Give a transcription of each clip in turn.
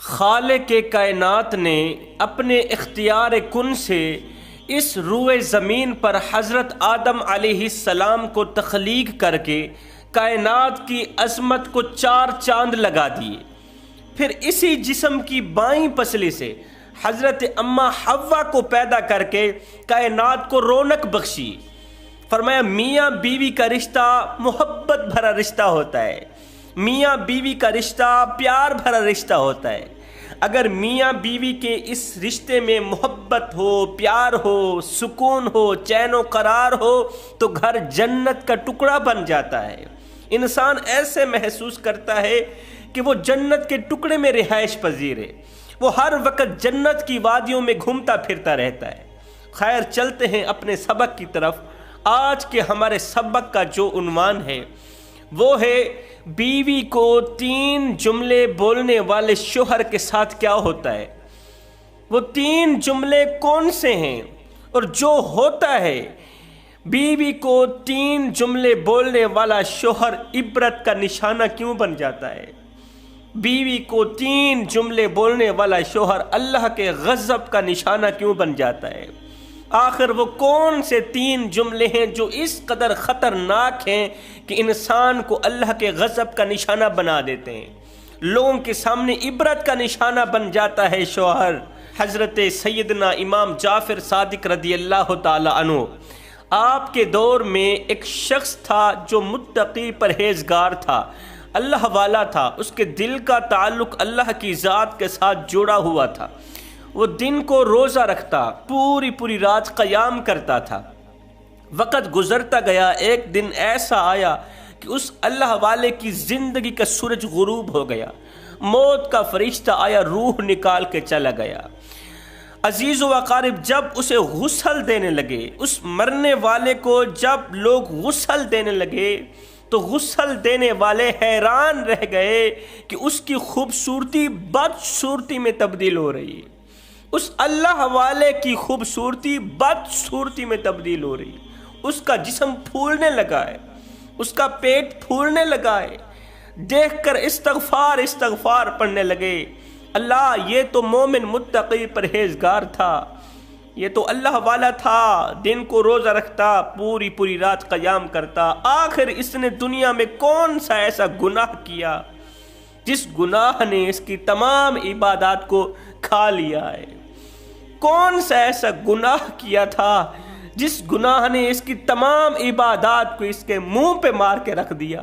خالق کائنات نے اپنے اختیار کن سے اس روئے زمین پر حضرت آدم علیہ السلام کو تخلیق کر کے کائنات کی عظمت کو چار چاند لگا دیے۔ پھر اسی جسم کی بائیں پسلی سے حضرت اماں حوا کو پیدا کر کے کائنات کو رونق بخشی۔ فرمایا میاں بیوی کا رشتہ محبت بھرا رشتہ ہوتا ہے، میاں بیوی کا رشتہ پیار بھرا رشتہ ہوتا ہے۔ اگر میاں بیوی کے اس رشتے میں محبت ہو، پیار ہو، سکون ہو، چین و قرار ہو تو گھر جنت کا ٹکڑا بن جاتا ہے۔ انسان ایسے محسوس کرتا ہے کہ وہ جنت کے ٹکڑے میں رہائش پذیر ہے، وہ ہر وقت جنت کی وادیوں میں گھومتا پھرتا رہتا ہے۔ خیر، چلتے ہیں اپنے سبق کی طرف۔ آج کے ہمارے سبق کا جو عنوان ہے وہ ہے بیوی کو 3 جملے بولنے والے شوہر کے ساتھ کیا ہوتا ہے۔ وہ 3 جملے کون سے ہیں اور جو ہوتا ہے بیوی کو 3 جملے بولنے والا شوہر عبرت کا نشانہ کیوں بن جاتا ہے؟ بیوی کو 3 جملے بولنے والا شوہر اللہ کے غضب کا نشانہ کیوں بن جاتا ہے؟ آخر وہ کون سے 3 جملے ہیں جو اس قدر خطرناک ہیں کہ انسان کو اللہ کے غضب کا نشانہ بنا دیتے ہیں، لوگوں کے سامنے عبرت کا نشانہ بن جاتا ہے شوہر؟ حضرت سیدنا امام جعفر صادق رضی اللہ تعالی عنہ، آپ کے دور میں ایک شخص تھا جو متقی پرہیزگار تھا، اللہ والا تھا، اس کے دل کا تعلق اللہ کی ذات کے ساتھ جڑا ہوا تھا۔ وہ دن کو روزہ رکھتا، پوری رات قیام کرتا تھا۔ وقت گزرتا گیا، ایک دن ایسا آیا کہ اس اللہ والے کی زندگی کا سورج غروب ہو گیا، موت کا فرشتہ آیا، روح نکال کے چلا گیا۔ عزیز و اقارب جب اسے غسل دینے لگے، اس مرنے والے کو جب لوگ غسل دینے لگے تو غسل دینے والے حیران رہ گئے کہ اس کی خوبصورتی بدصورتی میں تبدیل ہو رہی ہے، اس اللہ والے کی خوبصورتی بدصورتی میں تبدیل ہو رہی ہے، اس کا جسم پھولنے لگا ہے، اس کا پیٹ پھولنے لگا ہے۔ دیکھ کر استغفار پڑھنے لگے، اللہ یہ تو مومن متقی پرہیزگار تھا، یہ تو اللہ والا تھا، دن کو روزہ رکھتا، پوری رات قیام کرتا، آخر اس نے دنیا میں کون سا ایسا گناہ کیا جس گناہ نے اس کی تمام عبادات کو کھا لیا ہے؟ کون سا ایسا گناہ کیا تھا جس گناہ نے اس کی تمام عبادات کو اس کے منہ پہ مار کے رکھ دیا؟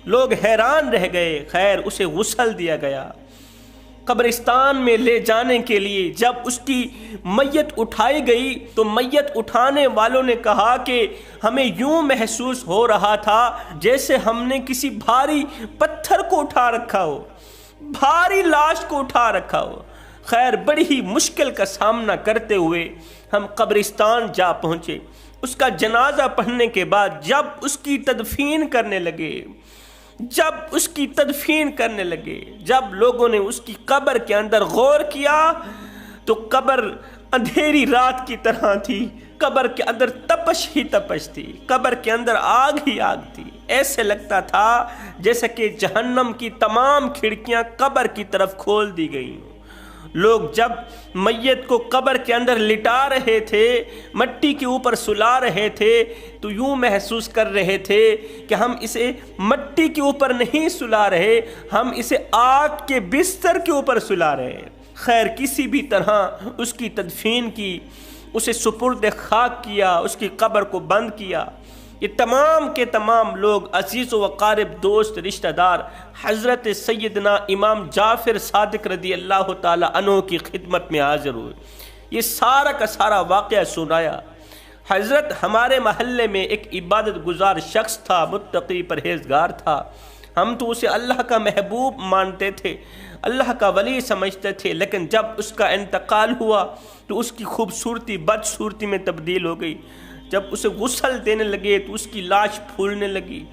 لوگ حیران رہ گئے۔ خیر، اسے غسل دیا گیا، قبرستان میں لے جانے کے لیے جب اس کی میت اٹھائی گئی تو میت اٹھانے والوں نے کہا کہ ہمیں یوں محسوس ہو رہا تھا جیسے ہم نے کسی بھاری پتھر کو اٹھا رکھا ہو، بھاری لاش کو اٹھا رکھا ہو۔ خیر، بڑی ہی مشکل کا سامنا کرتے ہوئے ہم قبرستان جا پہنچے۔ اس کا جنازہ پڑھنے کے بعد جب اس کی تدفین کرنے لگے، جب لوگوں نے اس کی قبر کے اندر غور کیا تو قبر اندھیری رات کی طرح تھی، قبر کے اندر تپش ہی تپش تھی، قبر کے اندر آگ ہی آگ تھی۔ ایسے لگتا تھا جیسے کہ جہنم کی تمام کھڑکیاں قبر کی طرف کھول دی گئی۔ لوگ جب میت کو قبر کے اندر لٹا رہے تھے، مٹی کے اوپر سلا رہے تھے تو یوں محسوس کر رہے تھے کہ ہم اسے مٹی کے اوپر نہیں سلا رہے، ہم اسے آگ کے بستر کے اوپر سلا رہے ہیں۔ خیر، کسی بھی طرح اس کی تدفین کی، اسے سپرد خاک کیا، اس کی قبر کو بند کیا۔ یہ تمام کے تمام لوگ، عزیز و اقارب، دوست، رشتہ دار، حضرت سیدنا امام جعفر صادق رضی اللہ تعالی عنہ کی خدمت میں حاضر ہوئے، یہ سارا کا سارا واقعہ سنایا۔ حضرت ہمارے محلے میں ایک عبادت گزار شخص تھا، متقی پرہیزگار تھا، ہم تو اسے اللہ کا محبوب مانتے تھے، اللہ کا ولی سمجھتے تھے، لیکن جب اس کا انتقال ہوا تو اس کی خوبصورتی بدصورتی میں تبدیل ہو گئی۔ جب اسے غسل دینے لگے تو اس کی لاش پھولنے لگی۔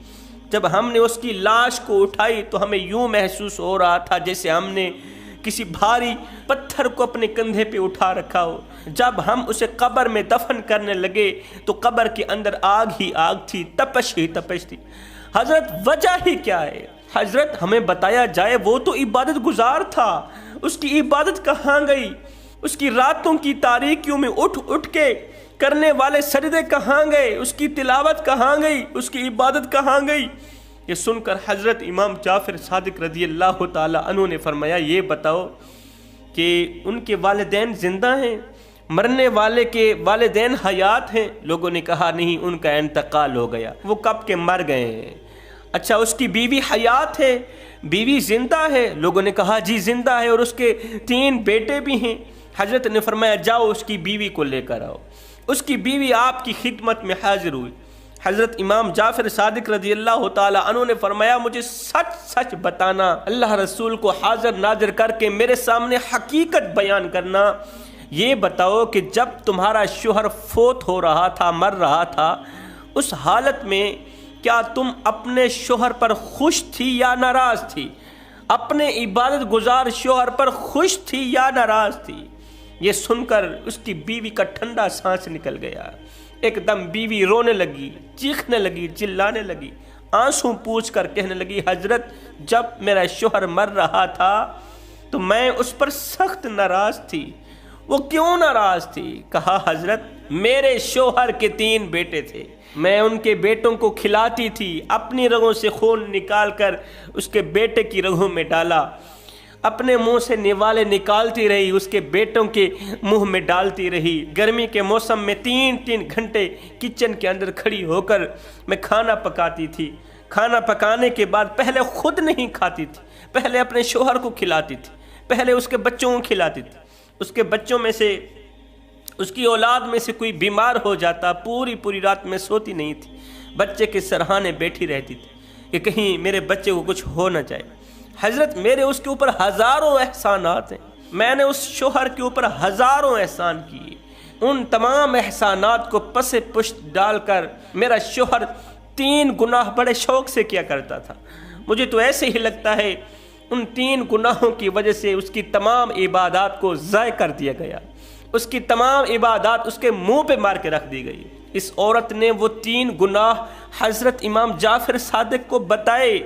جب ہم نے اس کی لاش کو اٹھائی تو ہمیں یوں محسوس ہو رہا تھا جیسے ہم نے کسی بھاری پتھر کو اپنے کندھے پہ اٹھا رکھا ہو۔ جب ہم اسے قبر میں دفن کرنے لگے تو قبر کے اندر آگ ہی آگ تھی، تپش ہی تپش تھی۔ حضرت وجہ ہی کیا ہے؟ حضرت ہمیں بتایا جائے، وہ تو عبادت گزار تھا، اس کی عبادت کہاں گئی؟ اس کی راتوں کی تاریکیوں میں اٹھ اٹھ کے کرنے والے سجدے کہاں گئے؟ اس کی تلاوت کہاں گئی؟ اس کی عبادت کہاں گئی؟ یہ سن کر حضرت امام جعفر صادق رضی اللہ تعالی عنہ نے فرمایا یہ بتاؤ کہ ان کے والدین زندہ ہیں؟ مرنے والے کے والدین حیات ہیں؟ لوگوں نے کہا نہیں، ان کا انتقال ہو گیا، وہ کب کے مر گئے ہیں۔ اچھا اس کی بیوی حیات ہے، بیوی زندہ ہے؟ لوگوں نے کہا جی زندہ ہے، اور اس کے 3 بیٹے بھی ہیں۔ حضرت نے فرمایا جاؤ اس کی بیوی کو لے کر آؤ۔ اس کی بیوی آپ کی خدمت میں حاضر ہوئی۔ حضرت امام جعفر صادق رضی اللہ تعالی عنہ نے فرمایا مجھے سچ سچ بتانا، اللہ رسول کو حاضر ناظر کر کے میرے سامنے حقیقت بیان کرنا۔ یہ بتاؤ کہ جب تمہارا شوہر فوت ہو رہا تھا، مر رہا تھا، اس حالت میں کیا تم اپنے شوہر پر خوش تھی یا ناراض تھی؟ اپنے عبادت گزار شوہر پر خوش تھی یا ناراض تھی؟ یہ سن کر اس کی بیوی کا ٹھنڈا سانس نکل گیا۔ ایک دم بیوی رونے لگی، چیخنے لگی، چلانے لگی، آنسوں پوچھ کر کہنے لگی حضرت جب میرا شوہر مر رہا تھا تو میں اس پر سخت ناراض تھی۔ وہ کیوں ناراض تھی؟ کہا حضرت میرے شوہر کے 3 بیٹے تھے، میں ان کے بیٹوں کو کھلاتی تھی، اپنی رگوں سے خون نکال کر اس کے بیٹے کی رگوں میں ڈالا، اپنے منہ سے نوالے نکالتی رہی، اس کے بیٹوں کے منہ میں ڈالتی رہی۔ گرمی کے موسم میں 3 گھنٹے کچن کے اندر کھڑی ہو کر میں کھانا پکاتی تھی۔ کھانا پکانے کے بعد پہلے خود نہیں کھاتی تھی، پہلے اپنے شوہر کو کھلاتی تھی، پہلے اس کے بچوں کو کھلاتی تھی۔ اس کے بچوں میں سے، اس کی اولاد میں سے کوئی بیمار ہو جاتا، پوری رات میں سوتی نہیں تھی، بچے کے سرہانے بیٹھی رہتی تھی کہ کہیں میرے بچے کو کچھ ہو نہ جائے۔ حضرت میرے اس کے اوپر ہزاروں احسانات ہیں، میں نے اس شوہر کے اوپر ہزاروں احسان کیے، ان تمام احسانات کو پس پشت ڈال کر میرا شوہر 3 گناہ بڑے شوق سے کیا کرتا تھا۔ مجھے تو ایسے ہی لگتا ہے ان 3 گناہوں کی وجہ سے اس کی تمام عبادات کو ضائع کر دیا گیا، اس کی تمام عبادات اس کے منہ پہ مار کے رکھ دی گئی۔ اس عورت نے وہ 3 گناہ حضرت امام جعفر صادق کو بتائے۔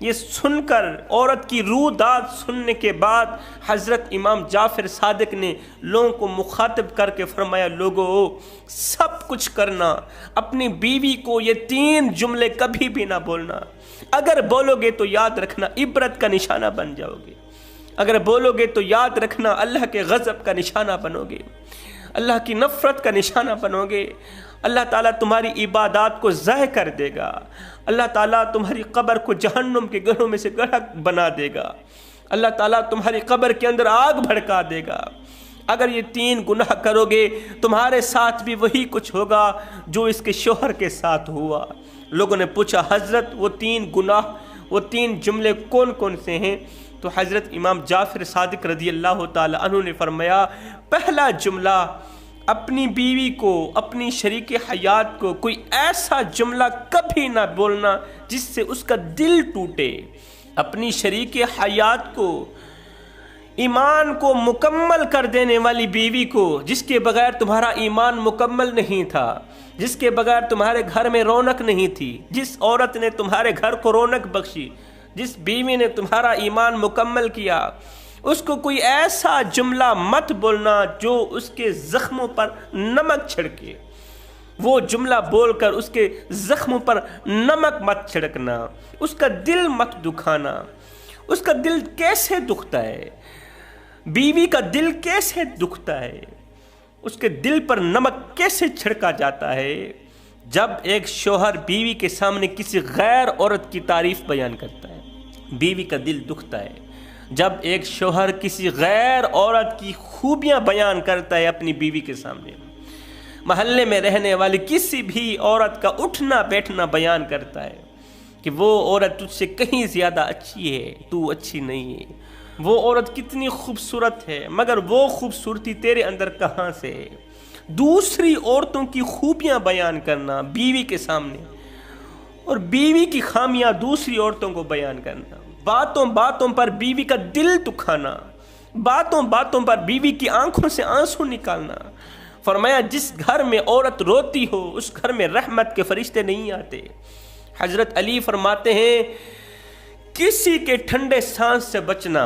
یہ سن کر عورت کی روح داد سننے کے بعد حضرت امام جعفر صادق نے لوگوں کو مخاطب کر کے فرمایا لوگو سب کچھ کرنا، اپنی بیوی کو یہ 3 جملے کبھی بھی نہ بولنا، اگر بولو گے تو یاد رکھنا عبرت کا نشانہ بن جاؤ گے، اگر بولو گے تو یاد رکھنا اللہ کے غضب کا نشانہ بنو گے، اللہ کی نفرت کا نشانہ بنو گے، اللہ تعالیٰ تمہاری عبادات کو ضائع کر دے گا، اللہ تعالیٰ تمہاری قبر کو جہنم کے گڑھوں میں سے گڑھا بنا دے گا، اللہ تعالیٰ تمہاری قبر کے اندر آگ بھڑکا دے گا۔ اگر یہ 3 گناہ کرو گے تمہارے ساتھ بھی وہی کچھ ہوگا جو اس کے شوہر کے ساتھ ہوا۔ لوگوں نے پوچھا حضرت وہ 3 گناہ، وہ 3 جملے کون کون سے ہیں؟ تو حضرت امام جعفر صادق رضی اللہ تعالی عنہ نے فرمایا پہلا جملہ اپنی بیوی کو، اپنی شریک حیات کو کوئی ایسا جملہ کبھی نہ بولنا جس سے اس کا دل ٹوٹے، اپنی شریک حیات کو، ایمان کو مکمل کر دینے والی بیوی کو، جس کے بغیر تمہارا ایمان مکمل نہیں تھا، جس کے بغیر تمہارے گھر میں رونق نہیں تھی، جس عورت نے تمہارے گھر کو رونق بخشی، جس بیوی نے تمہارا ایمان مکمل کیا، اس کو کوئی ایسا جملہ مت بولنا جو اس کے زخموں پر نمک چھڑکے، وہ جملہ بول کر اس کے زخموں پر نمک مت چھڑکنا، اس کا دل مت دکھانا۔ اس کا دل کیسے دکھتا ہے؟ بیوی کا دل کیسے دکھتا ہے؟ اس کے دل پر نمک کیسے چھڑکا جاتا ہے؟ جب ایک شوہر بیوی کے سامنے کسی غیر عورت کی تعریف بیان کرتا ہے، بیوی کا دل دکھتا ہے۔ جب ایک شوہر کسی غیر عورت کی خوبیاں بیان کرتا ہے اپنی بیوی کے سامنے، محلے میں رہنے والی کسی بھی عورت کا اٹھنا بیٹھنا بیان کرتا ہے کہ وہ عورت تجھ سے کہیں زیادہ اچھی ہے، تو اچھی نہیں ہے، وہ عورت کتنی خوبصورت ہے مگر وہ خوبصورتی تیرے اندر کہاں سے ہے، دوسری عورتوں کی خوبیاں بیان کرنا بیوی کے سامنے، اور بیوی کی خامیاں دوسری عورتوں کو بیان کرنا، باتوں باتوں پر بیوی کا دل دکھانا، باتوں باتوں پر بیوی کی آنکھوں سے آنسو نکالنا۔ فرمایا جس گھر میں عورت روتی ہو اس گھر میں رحمت کے فرشتے نہیں آتے۔ حضرت علی فرماتے ہیں کسی کے ٹھنڈے سانس سے بچنا